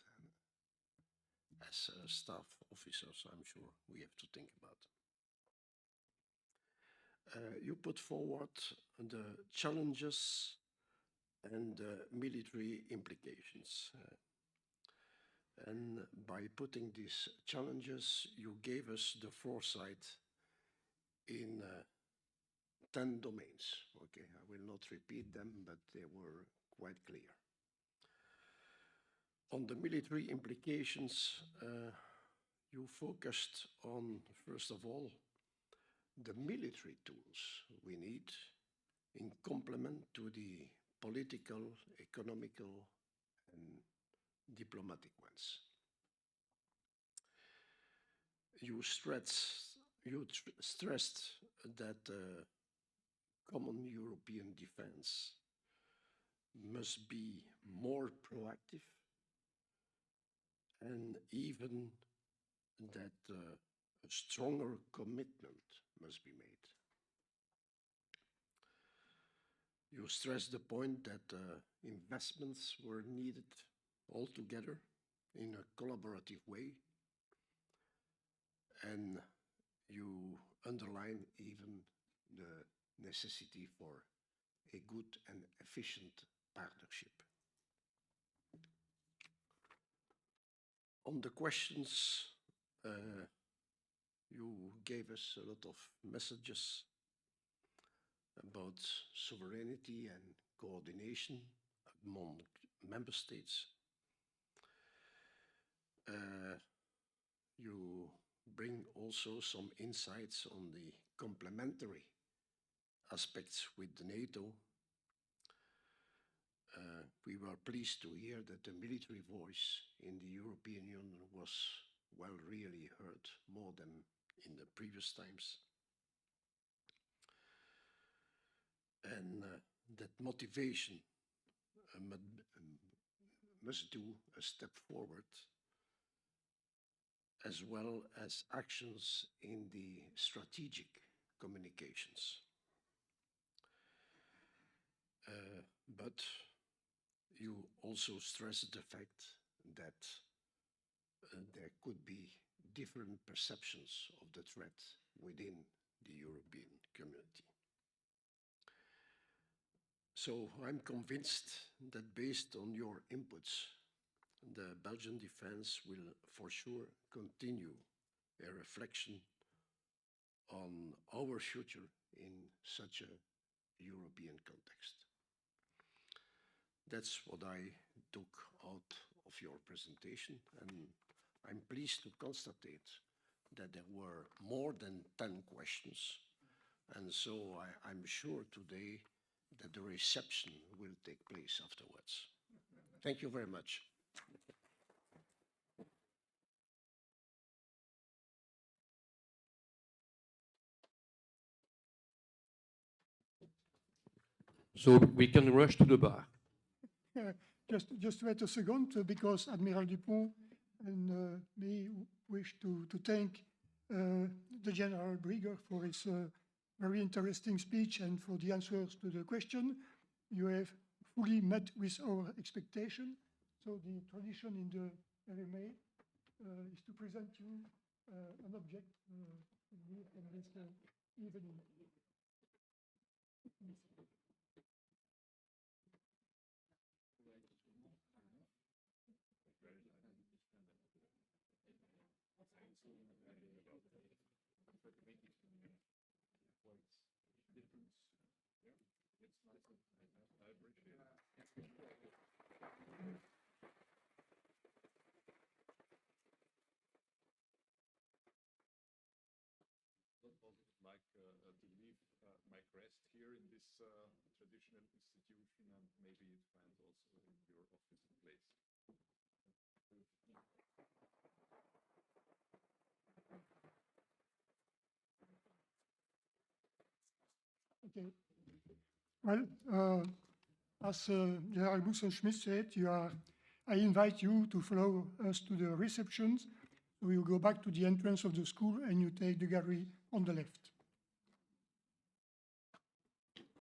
As staff officers, I'm sure we have to think about. You put forward the challenges and military implications. And by putting these challenges, you gave us the foresight in 10 domains. Okay, I will not repeat them, but they were quite clear. On the military implications, you focused on, first of all, the military tools we need in complement to the political, economical, and diplomatic ones. You stressed that common European defense must be more proactive, and even that a stronger commitment must be made. You stressed the point that investments were needed altogether in a collaborative way, and you underline even the necessity for a good and efficient partnership. On the questions, you gave us a lot of messages about sovereignty and coordination among member states. You bring also some insights on the complementary aspects with NATO. We were pleased to hear that the military voice in the European Union was really heard, more than in the previous times. And that motivation must do a step forward, as well as actions in the strategic communications. But you also stressed the fact that there could be different perceptions of the threat within the European community. So I'm convinced that based on your inputs, the Belgian defense will for sure continue a reflection on our future in such a European context. That's what I took out of your presentation, and I'm pleased to constate that there were more than 10 questions. And so I'm sure today that the reception will take place afterwards. Thank you very much. So we can rush to the bar. Just wait a second, because Admiral Dupont and me wish to thank the General Brigger for his very interesting speech and for the answers to the question. You have fully met with our expectation. So the tradition in the RMA is to present you an object in this evening. Like to leave my crest here in this traditional institution, and maybe it finds also in your office a place. Okay. Well, as General Busson-Schmidt said, I invite you to follow us to the receptions. So you go back to the entrance of the school and you take the gallery on the left.